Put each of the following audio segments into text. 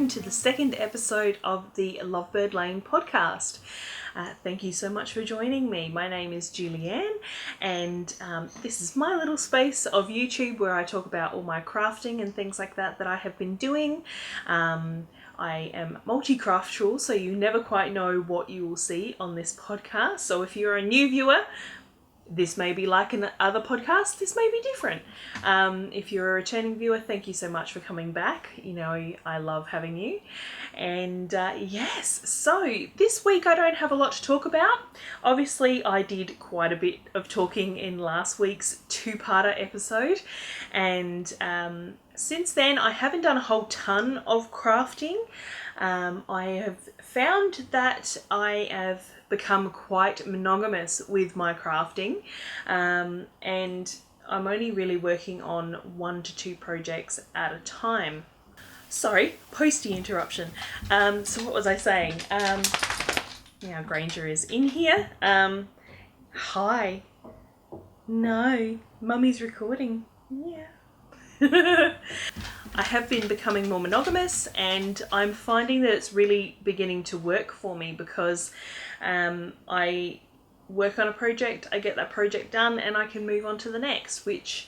to the second episode of the Lovebird Lane podcast. Thank you so much for joining me. My name is Julianne, and this is my little space of YouTube where I talk about all my crafting and things like that I have been doing. I am multi-craftual, so you never quite know what you will see on this podcast. So if you're a new viewer, this may be like in other podcasts, this may be different. If you're a returning viewer, thank you so much for coming back. You know, I love having you. And yes, so this week I don't have a lot to talk about. Obviously, I did quite a bit of talking in last week's two-parter episode. And since then, I haven't done a whole ton of crafting. I have found that I have become quite monogamous with my crafting, and I'm only really working on 1 to 2 projects at a time. Sorry, posty interruption. So what was I saying? Now Granger is in here. Hi. No, Mummy's recording. Yeah. I have been becoming more monogamous, and I'm finding that it's really beginning to work for me because I work on a project, I get that project done, and I can move on to the next, which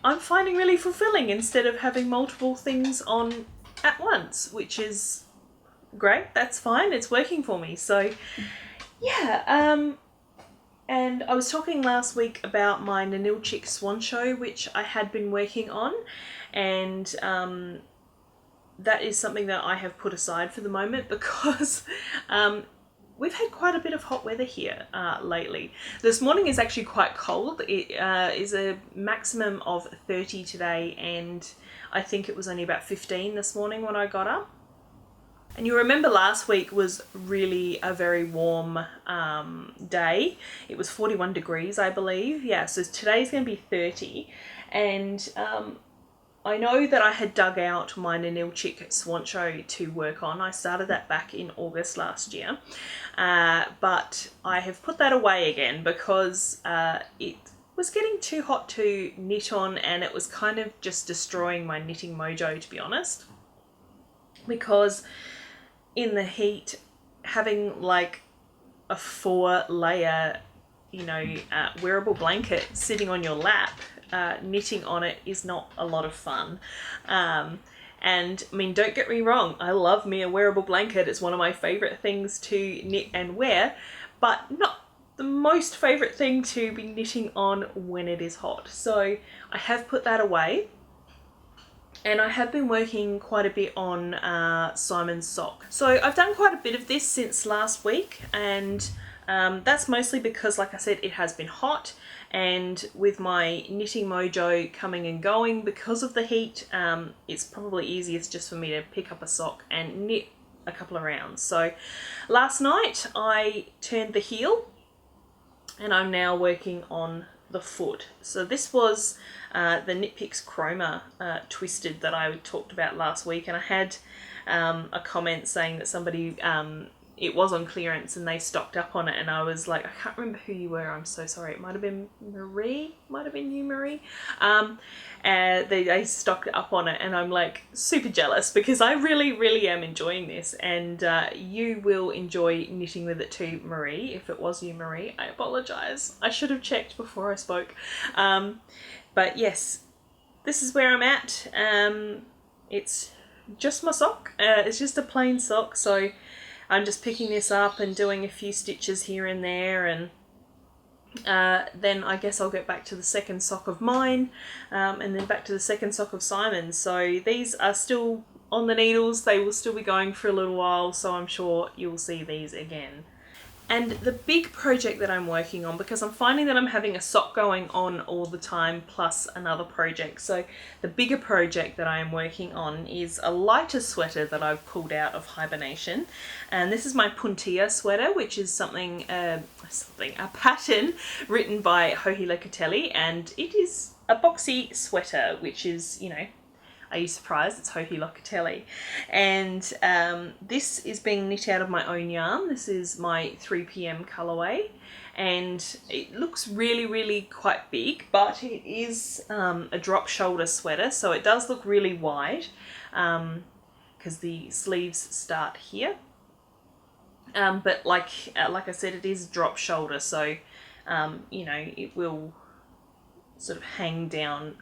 I'm finding really fulfilling instead of having multiple things on at once, which is great. That's fine. It's working for me. So yeah, and I was talking last week about my Nanilchik Swan Show, which I had been working on, and that is something that I have put aside for the moment because we've had quite a bit of hot weather here lately. This morning is actually quite cold. It is a maximum of 30 today, and I think it was only about 15 this morning when I got up. And you remember last week was really a very warm day. It was 41 degrees, I believe. Yeah, so today's going to be 30. And I know that I had dug out my Nanilchik Swan Show to work on. I started that back in August last year. But I have put that away again because it was getting too hot to knit on, and it was kind of just destroying my knitting mojo, to be honest. Because in the heat, having like a 4-layer, wearable blanket sitting on your lap, knitting on it is not a lot of fun. And I mean, don't get me wrong, I love me a wearable blanket. It's one of my favorite things to knit and wear, but not the most favorite thing to be knitting on when it is hot. So I have put that away. And I have been working quite a bit on Simon's sock. So I've done quite a bit of this since last week, and that's mostly because, like I said, it has been hot, and with my knitting mojo coming and going because of the heat, it's probably easiest just for me to pick up a sock and knit a couple of rounds. So last night I turned the heel, and I'm now working on the foot. So this was the Knit Picks Chroma Twisted that I talked about last week, and I had a comment saying that somebody, it was on clearance and they stocked up on it, and I was like, I can't remember who you were, I'm so sorry, it might have been Marie, might have been you, Marie. They stocked up on it, and I'm like super jealous because I really am enjoying this, and you will enjoy knitting with it too, Marie. If it was you, Marie, I apologize. I should have checked before I spoke. But yes, this is where I'm at. It's just my sock. It's just a plain sock, so I'm just picking this up and doing a few stitches here and there, and then I guess I'll get back to the second sock of mine, and then back to the second sock of Simon's. So these are still on the needles. They will still be going for a little while, so I'm sure you'll see these again. And the big project that I'm working on, because I'm finding that I'm having a sock going on all the time plus another project. So the bigger project that I am working on is a lighter sweater that I've pulled out of hibernation. And this is my Puntilla sweater, which is a pattern written by Helical, and it is a boxy sweater, which is, Are you surprised? It's Helical. And this is being knit out of my own yarn. This is my 3PM colorway. And it looks really quite big, but it is a drop shoulder sweater. So it does look really wide because because the sleeves start here. But like I said, it is drop shoulder, so you know, it will sort of hang down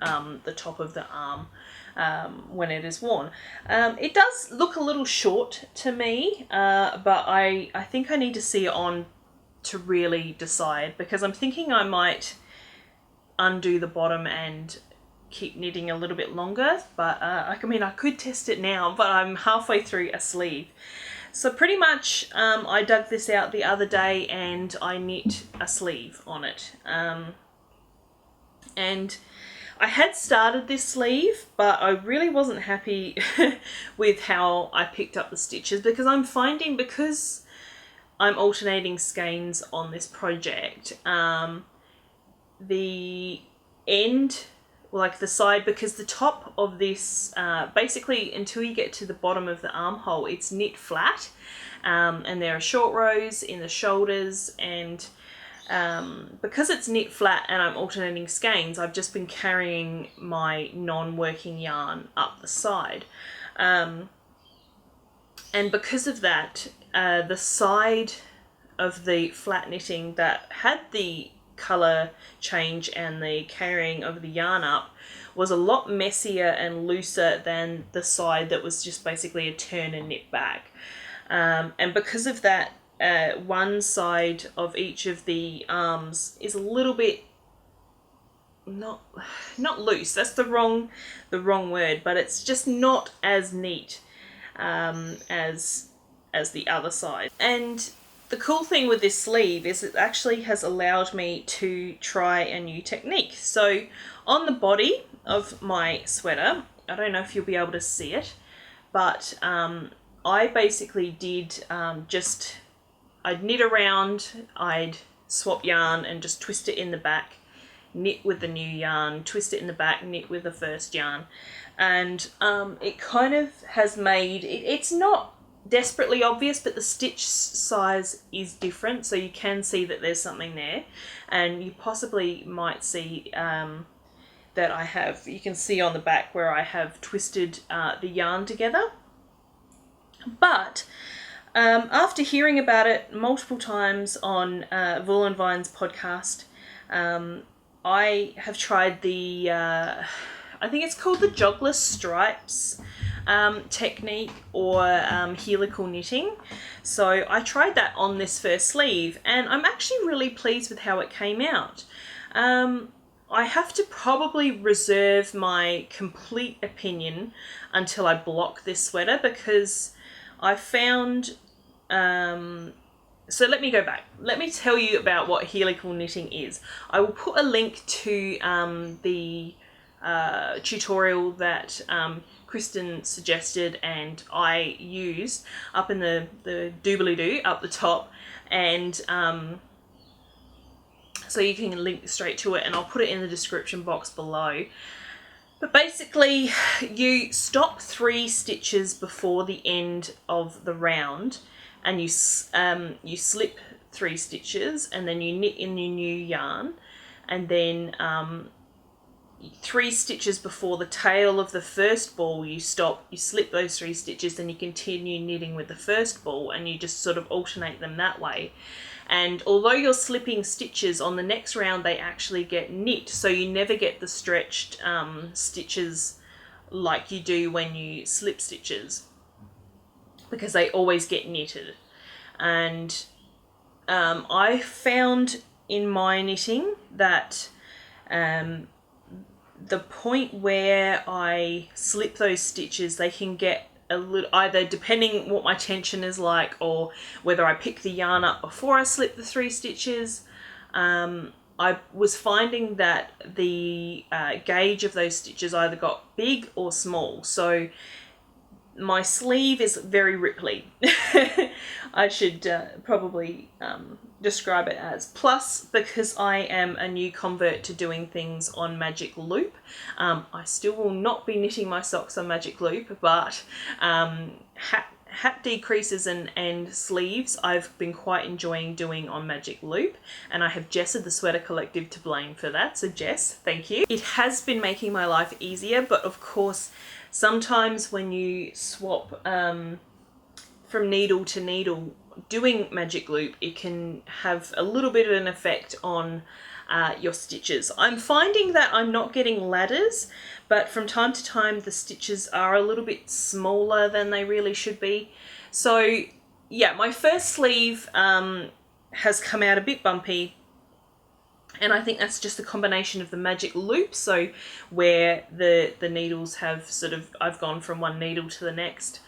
the top of the arm when it is worn. It does look a little short to me, but I think I need to see it on to really decide, because I'm thinking I might undo the bottom and keep knitting a little bit longer. But I mean, I could test it now, but I'm halfway through a sleeve. So pretty much I dug this out the other day and I knit a sleeve on it. And I had started this sleeve, but I really wasn't happy with how I picked up the stitches, because I'm finding, because I'm alternating skeins on this project, the end, like the side, because the top of this, basically until you get to the bottom of the armhole, it's knit flat, and there are short rows in the shoulders, and because it's knit flat and I'm alternating skeins, I've just been carrying my non-working yarn up the side, and because of that, the side of the flat knitting that had the colour change and the carrying of the yarn up was a lot messier and looser than the side that was just basically a turn and knit back. And because of that, one side of each of the arms is a little bit not loose. That's the wrong word, but it's just not as neat as the other side. And the cool thing with this sleeve is it actually has allowed me to try a new technique. So on the body of my sweater, I don't know if you'll be able to see it, but I basically did I'd knit around, I'd swap yarn and just twist it in the back, knit with the new yarn, twist it in the back, knit with the first yarn. And it kind of has made, it's not desperately obvious, but the stitch size is different, so you can see that there's something there, and you possibly might see that I have, you can see on the back where I have twisted the yarn together. But after hearing about it multiple times on Wool and Vine's podcast, I have tried the I think it's called the jogless stripes technique, or helical knitting. So I tried that on this first sleeve, and I'm actually really pleased with how it came out. I have to probably reserve my complete opinion until I block this sweater, because I found, so let me go back. Let me tell you about what helical knitting is. I will put a link to the tutorial that Kristen suggested and I used up in the doobly-doo up the top, and so you can link straight to it, and I'll put it in the description box below. But basically, you stop 3 stitches before the end of the round, and you slip 3 stitches, and then you knit in your new yarn, and then 3 stitches before the tail of the first ball, you stop, you slip those 3 stitches, then you continue knitting with the first ball, and you just sort of alternate them that way. And although you're slipping stitches on the next round, they actually get knit, so you never get the stretched stitches like you do when you slip stitches, because they always get knitted. And I found in my knitting that the point where I slip those stitches, they can get a little, either depending what my tension is like, or whether I pick the yarn up before I slip the 3 stitches. I was finding that the gauge of those stitches either got big or small. So my sleeve is very ripply. I should probably describe it as. Plus, because I am a new convert to doing things on Magic Loop, I still will not be knitting my socks on Magic Loop, but hat decreases and sleeves I've been quite enjoying doing on Magic Loop, and I have Jess of the Sweater Collective to blame for that, so Jess, thank you. It has been making my life easier, but of course sometimes when you swap from needle to needle doing magic loop, it can have a little bit of an effect on your stitches. I'm finding that I'm not getting ladders, but from time to time the stitches are a little bit smaller than they really should be. So yeah, my first sleeve has come out a bit bumpy, and I think that's just a combination of the magic loop, so where the needles have sort of, I've gone from one needle to the next.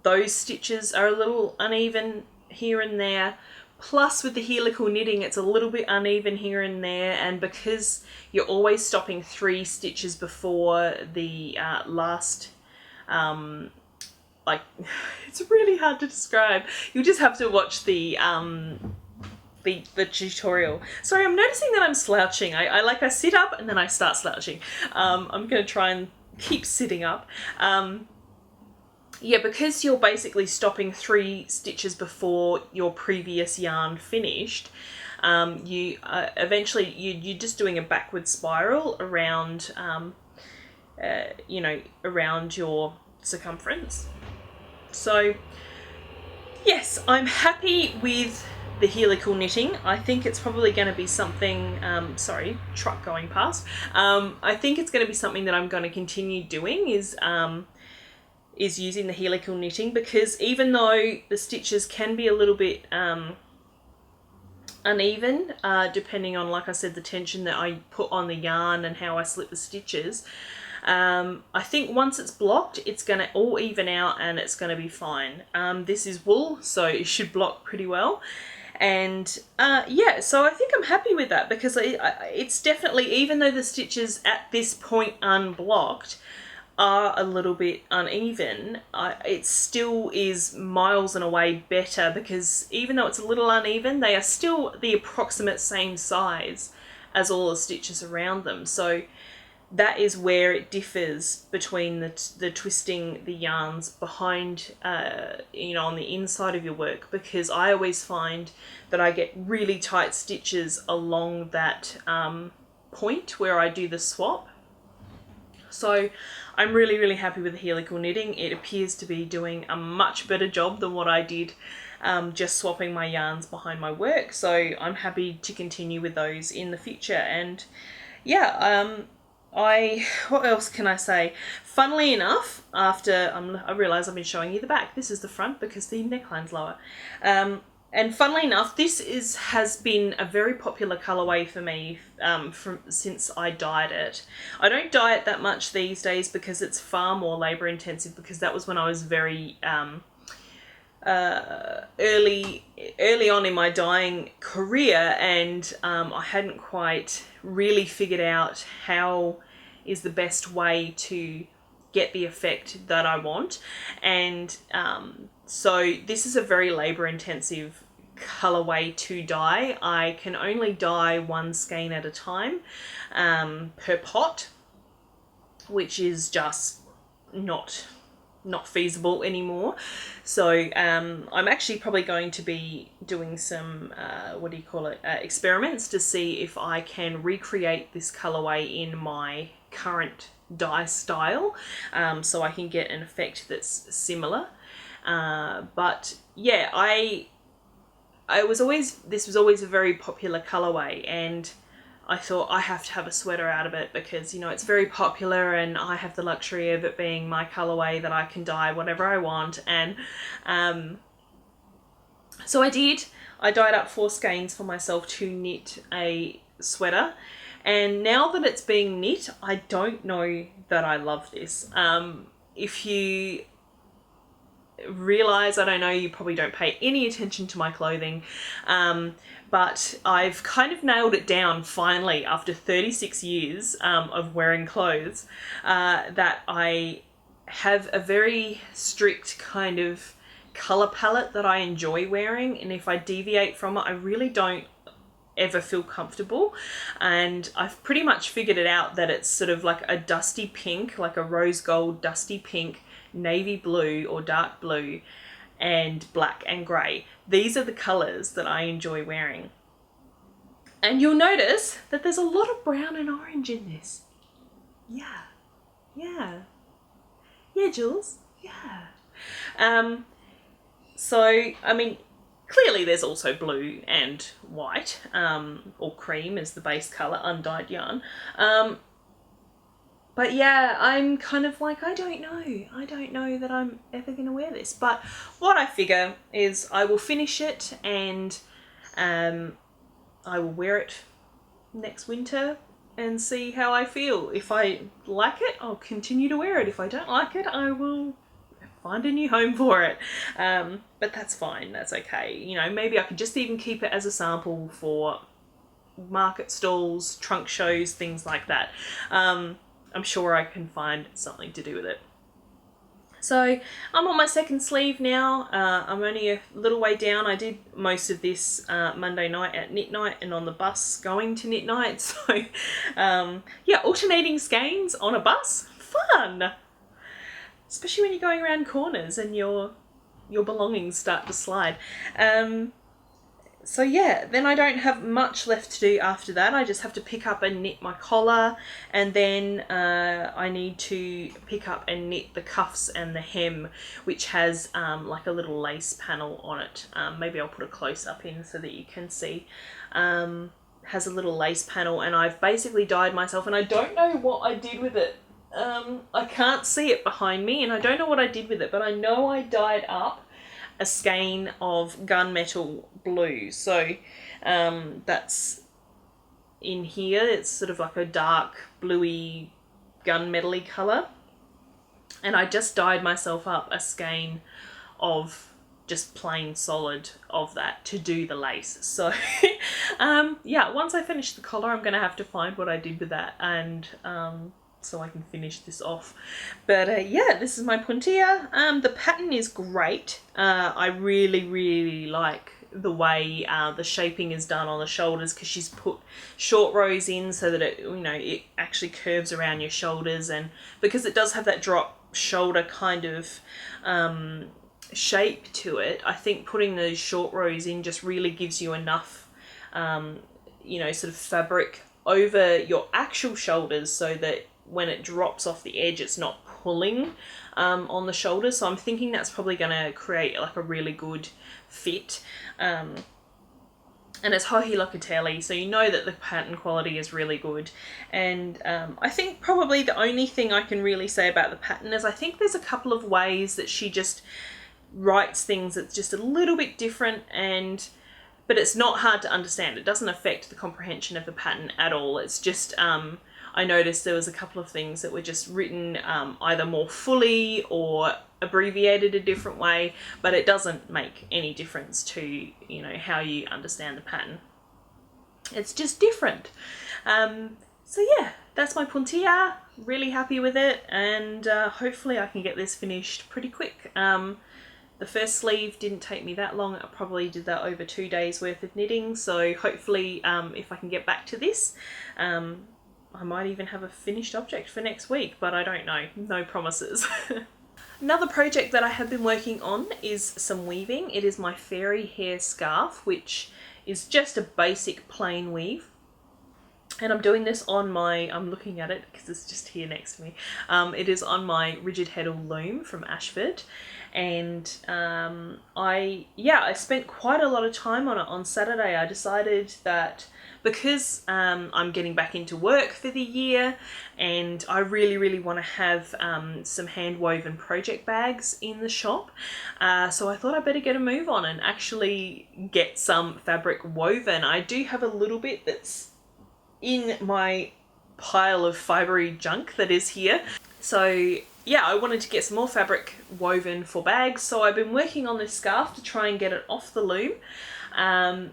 Those stitches are a little uneven here and there. Plus with the helical knitting, it's a little bit uneven here and there, and because you're always stopping 3 stitches before the last, like, it's really hard to describe. You'll just have to watch the tutorial. Sorry, I'm noticing that I'm slouching. I sit up and then I start slouching. I'm going to try and keep sitting up. Yeah, because you're basically stopping 3 stitches before your previous yarn finished, you eventually you're just doing a backward spiral around, you know, around your circumference. So yes, I'm happy with the helical knitting. I think it's probably going to be something, sorry, truck going past. I think it's going to be something that I'm going to continue doing, is using the helical knitting, because even though the stitches can be a little bit uneven, depending on, like I said, the tension that I put on the yarn and how I slip the stitches, I think once it's blocked, it's going to all even out and it's going to be fine. This is wool, so it should block pretty well. And yeah, so I think I'm happy with that, because it's definitely, even though the stitches at this point unblocked are a little bit uneven, it still is miles and away better, because even though it's a little uneven, they are still the approximate same size as all the stitches around them. So that is where it differs between the twisting the yarns behind, you know, on the inside of your work, because I always find that I get really tight stitches along that point where I do the swap. So I'm really, really happy with the helical knitting. It appears to be doing a much better job than what I did just swapping my yarns behind my work. So I'm happy to continue with those in the future. And yeah, what else can I say? Funnily enough, after I realise I've been showing you the back. This is the front because the neckline's lower. And funnily enough, this has been a very popular colourway for me since I dyed it. I don't dye it that much these days because it's far more labour intensive, because that was when I was very early on in my dyeing career, and I hadn't quite really figured out how is the best way to get the effect that I want. And so this is a very labour intensive colorway to dye. I can only dye 1 skein at a time per pot, which is just not feasible anymore. So I'm actually probably going to be doing some experiments to see if I can recreate this colorway in my current dye style, so I can get an effect that's similar. But yeah, this was always a very popular colorway, and I thought I have to have a sweater out of it because, you know, it's very popular and I have the luxury of it being my colorway that I can dye whatever I want. And so I did. I dyed up 4 skeins for myself to knit a sweater, and now that it's being knit, I don't know that I love this. If you realize, I don't know, you probably don't pay any attention to my clothing, but I've kind of nailed it down finally after 36 years of wearing clothes, that I have a very strict kind of color palette that I enjoy wearing, and if I deviate from it, I really don't ever feel comfortable. And I've pretty much figured it out that it's sort of like a dusty pink, like a rose gold dusty pink, navy blue or dark blue, and black and grey. These are the colours that I enjoy wearing. And you'll notice that there's a lot of brown and orange in this. Yeah. Yeah, Jules. Yeah. So, I mean, clearly there's also blue and white, or cream as the base colour, undyed yarn. But yeah, I'm kind of like, I don't know. I don't know that I'm ever going to wear this. But what I figure is I will finish it and I will wear it next winter and see how I feel. If I like it, I'll continue to wear it. If I don't like it, I will find a new home for it. But that's fine. That's okay. You know, maybe I could just even keep it as a sample for market stalls, trunk shows, things like that. I'm sure I can find something to do with it. So I'm on my second sleeve now. I'm only a little way down. I did most of this Monday night at knit night and on the bus going to knit night. So yeah, alternating skeins on a bus, fun. Especially when you're going around corners and your belongings start to slide. So yeah, then I don't have much left to do after that. I just have to pick up and knit my collar, and then I need to pick up and knit the cuffs and the hem, which has like a little lace panel on it. Maybe I'll put a close up in so that you can see. Has a little lace panel, and I've basically dyed myself, and I don't know what I did with it. I can't see it behind me, and I don't know what I did with it, but I know I dyed up a skein of gunmetal blue. So that's in here. It's sort of like a dark bluey gunmetal-y colour. And I just dyed myself up a skein of just plain solid of that to do the lace. So yeah, once I finish the collar, I'm going to have to find what I did with that, and so I can finish this off. But yeah, this is my puntilla. The pattern is great. I really like the way the shaping is done on the shoulders, because she's put short rows in so that it, you know, it actually curves around your shoulders, and because it does have that drop shoulder kind of shape to it, I think putting those short rows in just really gives you enough you know, sort of fabric over your actual shoulders so that when it drops off the edge, it's not pulling on the shoulders. So I'm thinking that's probably going to create like a really good fit. And it's Helical, so you know that the pattern quality is really good. And I think probably the only thing I can really say about the pattern is I think there's a couple of ways that she just writes things that's just a little bit different, but it's not hard to understand. It doesn't affect the comprehension of the pattern at all. It's just I noticed there was a couple of things that were just written either more fully or abbreviated a different way, but it doesn't make any difference to, you know, how you understand the pattern. It's just different. So yeah, that's my puntilla. Really happy with it, and hopefully I can get this finished pretty quick. The first sleeve didn't take me that long. I probably did that over 2 days worth of knitting, so hopefully if I can get back to this, I might even have a finished object for next week, but I don't know. No promises. Another project that I have been working on is some weaving. It is my Faerie hair scarf, which is just a basic plain weave. And I'm doing this on my, I'm looking at it because it's just here next to me. It is on my rigid heddle loom from Ashford. And I spent quite a lot of time on it on Saturday. I decided that because I'm getting back into work for the year, and I really want to have some hand woven project bags in the shop, so I thought I better get a move on and actually get some fabric woven. I do have a little bit that's in my pile of Fibres junk that is here. So yeah, I wanted to get some more fabric woven for bags, so I've been working on this scarf to try and get it off the loom.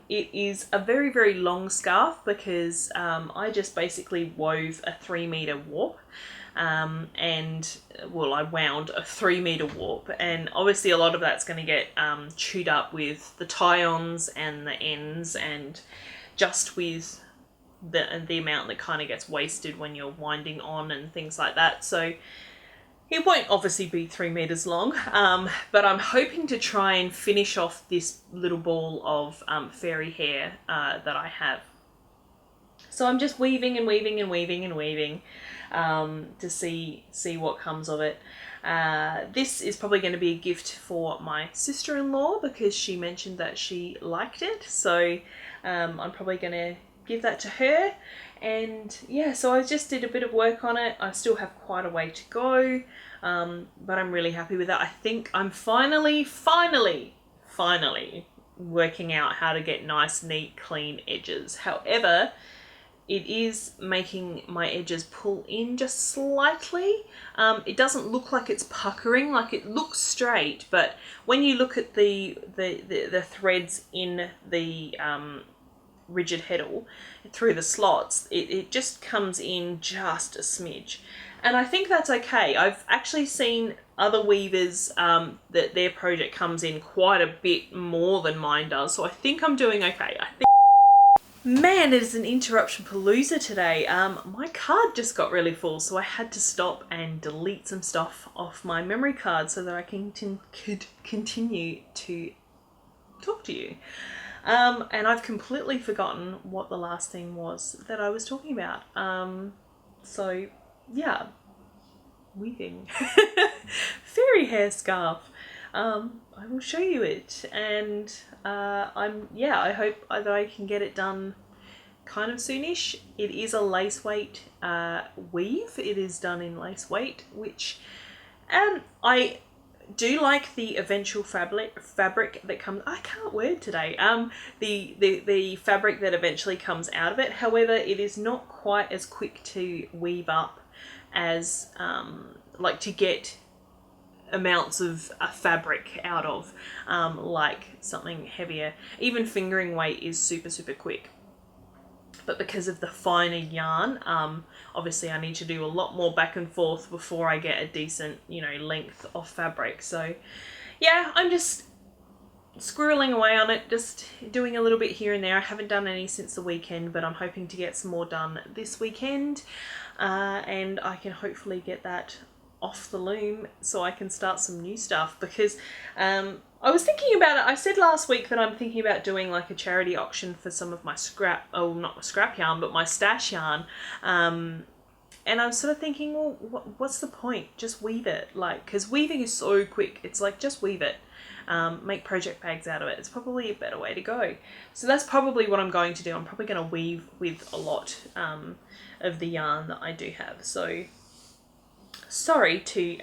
It is a very long scarf because I just basically wove a 3-meter warp, and well, I wound a 3-meter warp, and obviously a lot of that's going to get chewed up with the tie-ons and the ends, and just with the amount that kind of gets wasted when you're winding on and things like that. So it won't obviously be 3 meters long, but I'm hoping to try and finish off this little ball of Faerie hair that I have. So I'm just weaving and weaving and weaving and weaving to see what comes of it. This is probably going to be a gift for my sister-in-law because she mentioned that she liked it. So I'm probably going to give that to her. And yeah, so I just did a bit of work on it. I still have quite a way to go, but I'm really happy with that. I think I'm finally working out how to get nice, neat, clean edges. However, it is making my edges pull in just slightly. It doesn't look like it's puckering, like it looks straight, but when you look at the threads in the rigid heddle through the slots, it just comes in just a smidge. And I think that's okay. I've actually seen other weavers that their project comes in quite a bit more than mine does, so I think I'm doing okay. Man, it is an interruption palooza today. My card just got really full, so I had to stop and delete some stuff off my memory card so that I could continue to talk to you. And I've completely forgotten what the last thing was that I was talking about. So yeah, weaving. Faerie hair scarf. I will show you it, and I hope that I can get it done kind of soonish. It is a lace weight weave. It is done in lace weight, which I do like the eventual fabric that comes. I can't word today. The fabric that eventually comes out of it. However, it is not quite as quick to weave up as like to get amounts of fabric out of, like something heavier. Even fingering weight is super quick. But because of the finer yarn, obviously I need to do a lot more back and forth before I get a decent, length of fabric. So yeah, I'm just squirreling away on it, just doing a little bit here and there. I haven't done any since the weekend, but I'm hoping to get some more done this weekend, and I can hopefully get that off the loom so I can start some new stuff, because I was thinking about it. I said last week that I'm thinking about doing like a charity auction for some of my not my scrap yarn, but my stash yarn. And I'm sort of thinking, well, what's the point? Just weave it, because weaving is so quick. It's like, just weave it. Make project bags out of it. It's probably a better way to go. So that's probably what I'm going to do. I'm probably going to weave with a lot of the yarn that I do have. So sorry to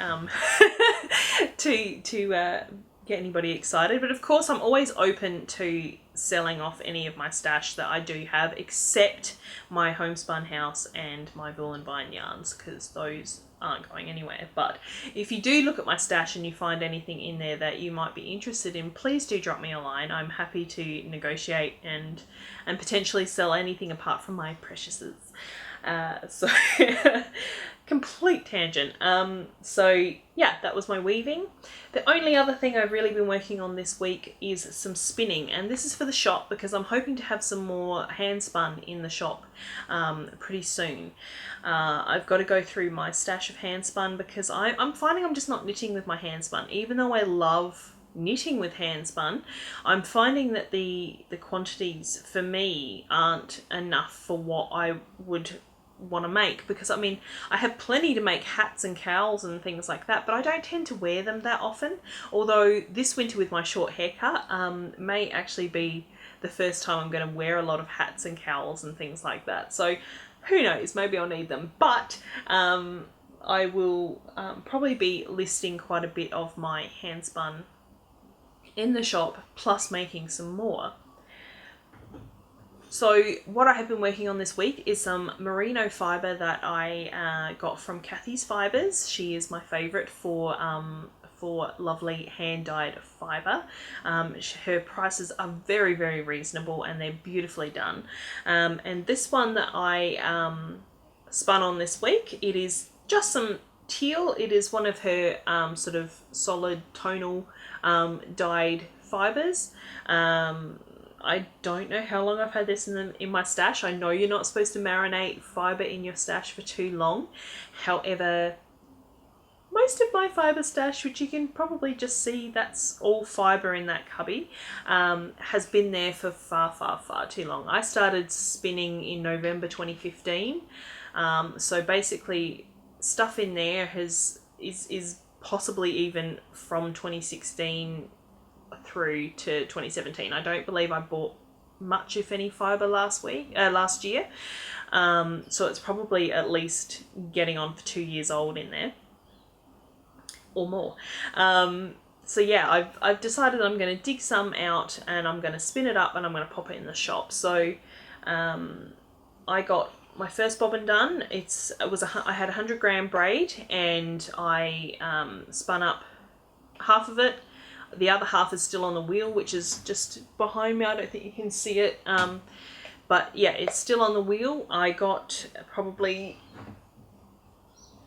get anybody excited, but of course I'm always open to selling off any of my stash that I do have, except my homespun house and my wool and vine yarns, because those aren't going anywhere. But if you do look at my stash and you find anything in there that you might be interested in, please do drop me a line. I'm happy to negotiate and potentially sell anything apart from my preciouses. So complete tangent. So yeah, that was my weaving. The only other thing I've really been working on this week is some spinning, and this is for the shop because I'm hoping to have some more hand spun in the shop pretty soon. I've got to go through my stash of hand spun because I'm finding I'm just not knitting with my hand spun, even though I love knitting with hand spun. I'm finding that the quantities for me aren't enough for what I would want to make, because I mean I have plenty to make hats and cowls and things like that, but I don't tend to wear them that often. Although this winter with my short haircut may actually be the first time I'm going to wear a lot of hats and cowls and things like that, so who knows, maybe I'll need them. But I will probably be listing quite a bit of my hand spun in the shop, plus making some more. So what I have been working on this week is some merino fibre that I got from Kathy's Fibres. She is my favourite for lovely hand-dyed fibre. Her prices are very, very reasonable and they're beautifully done. And this one that I spun on this week, it is just some teal. It is one of her sort of solid tonal dyed fibres. I don't know how long I've had this in my stash. I know you're not supposed to marinate fibre in your stash for too long. However, most of my fibre stash, which you can probably just see that's all fibre in that cubby, has been there for far, far, far too long. I started spinning in November 2015. So basically stuff in there is possibly even from 2016 through to 2017. I don't believe I bought much, if any, fibre last year. So it's probably at least getting on for 2 years old in there or more. So yeah, I've decided I'm going to dig some out and I'm going to spin it up and I'm going to pop it in the shop. So I got my first bobbin done. I had a 100-gram braid, and I spun up half of it. The other half is still on the wheel, which is just behind me. I don't think you can see it. But yeah, it's still on the wheel. I got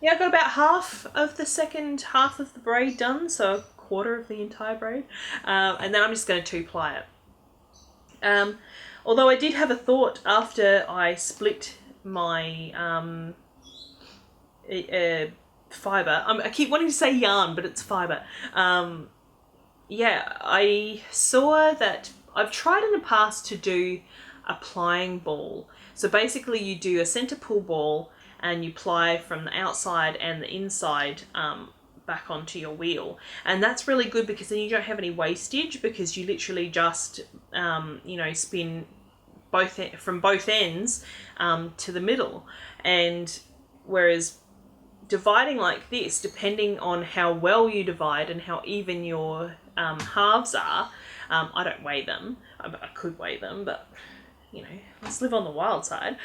about half of the second half of the braid done, so a quarter of the entire braid. And then I'm just going to 2-ply it. Although I did have a thought after I split my fibre. I keep wanting to say yarn, but it's fibre. Yeah, I saw that I've tried in the past to do a plying ball. So basically you do a centre pull ball and you ply from the outside and the inside back onto your wheel. And that's really good because then you don't have any wastage, because you literally just, spin from both ends to the middle. And whereas dividing like this, depending on how well you divide and how even your halves are, I don't weigh them. I could weigh them, but let's live on the wild side.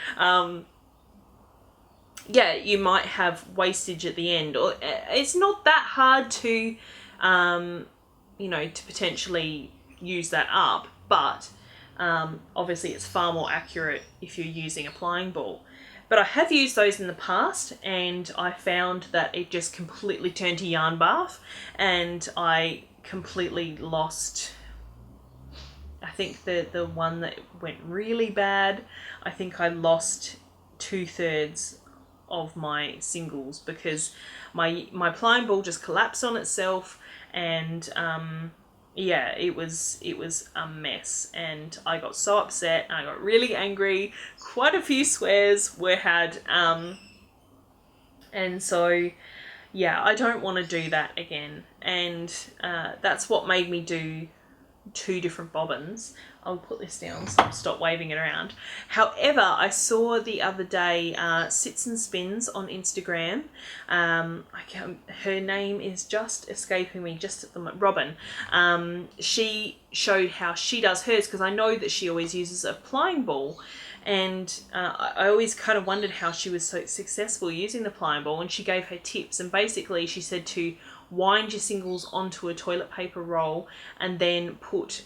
Yeah, you might have wastage at the end, or it's not that hard to, to potentially use that up, but obviously it's far more accurate if you're using a plying ball. But I have used those in the past, and I found that it just completely turned to yarn bath, and I completely lost. I think the one that went really bad, I think I lost 2/3 of my singles, because my plying ball just collapsed on itself, and yeah, it was a mess, and I got so upset and I got really angry. Quite a few swears were had, and so yeah, I don't want to do that again, and that's what made me do 2 different bobbins. I'll put this down so I'll stop waving it around. However, I saw the other day Sits and Spins on Instagram. Her name is just escaping me just at the moment. Robin. She showed how she does hers, because I know that she always uses a plying ball. And I always kind of wondered how she was so successful using the plying ball, and she gave her tips. And basically she said to wind your singles onto a toilet paper roll and then put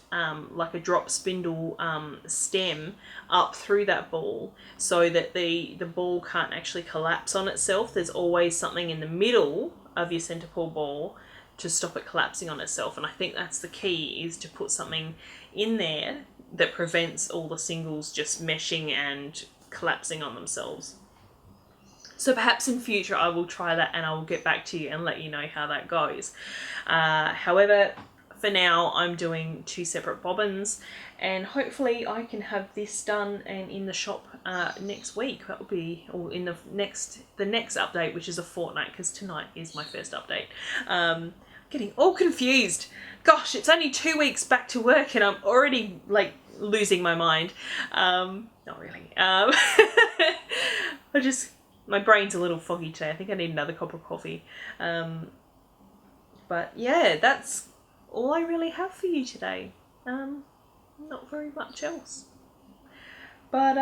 like a drop spindle stem up through that ball, so that the ball can't actually collapse on itself. There's always something in the middle of your centre pull ball to stop it collapsing on itself. And I think that's the key, is to put something in there that prevents all the singles just meshing and collapsing on themselves. So perhaps in future I will try that, and I will get back to you and let you know how that goes. However, for now I'm doing 2 separate bobbins, and hopefully I can have this done and in the shop next week. That will be, or in the next update, which is a fortnight, because tonight is my first update. Getting all confused. Gosh, it's only 2 weeks back to work and I'm already like losing my mind. Not really. My brain's a little foggy today. I think I need another cup of coffee. But yeah, that's all I really have for you today. Not very much else. But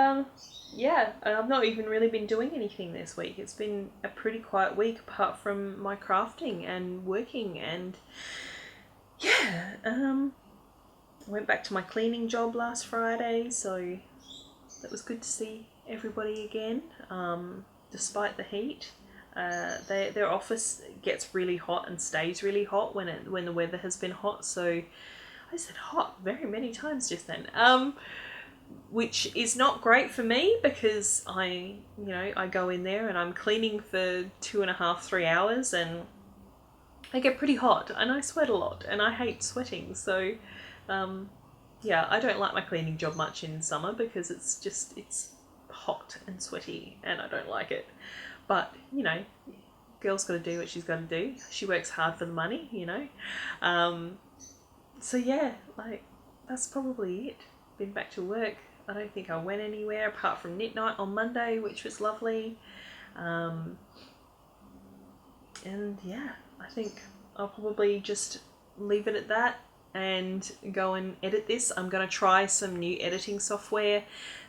yeah, I've not even really been doing anything this week. It's been a pretty quiet week, apart from my crafting and working, and yeah, I went back to my cleaning job last Friday, so that was good to see everybody again, despite the heat. Their office gets really hot and stays really hot when the weather has been hot, so I said hot very many times just then. Which is not great for me, because I go in there and I'm cleaning for 2.5-3 hours and I get pretty hot and I sweat a lot and I hate sweating. So yeah, I don't like my cleaning job much in summer, because it's hot and sweaty and I don't like it. But girl's got to do what she's got to do. She works hard for the money, you know. So yeah, like that's probably it. Been back to work. I don't think I went anywhere apart from knit night on Monday, which was lovely. And yeah, I think I'll probably just leave it at that and go and edit this. I'm going to try some new editing software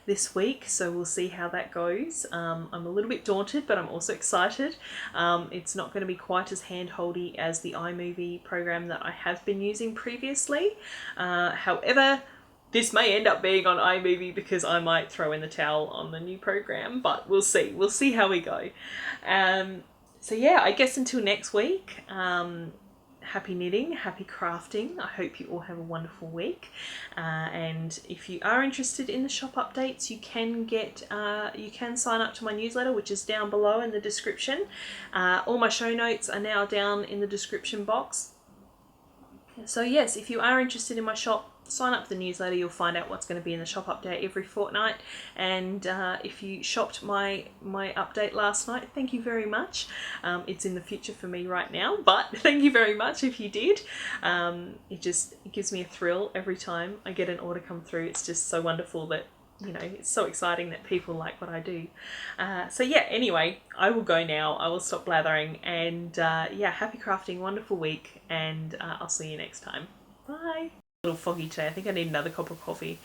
this week, so we'll see how that goes. I'm a little bit daunted, but I'm also excited. It's not going to be quite as hand-holdy as the iMovie program that I have been using previously. However, this may end up being on iMovie because I might throw in the towel on the new program, but we'll see. We'll see how we go. So yeah, I guess until next week, happy knitting, happy crafting. I hope you all have a wonderful week. And if you are interested in the shop updates, you can sign up to my newsletter, which is down below in the description. All my show notes are now down in the description box. So yes, if you are interested in my shop, sign up for the newsletter. You'll find out what's going to be in the shop update every fortnight. And if you shopped my update last night, thank you very much. It's in the future for me right now, but thank you very much if you did. It gives me a thrill every time I get an order come through. It's just so wonderful that, you know, it's so exciting that people like what I do. So yeah, anyway, I will go now. I will stop blathering, and yeah, happy crafting, wonderful week, and I'll see you next time. Bye. A little foggy today. I think I need another cup of coffee.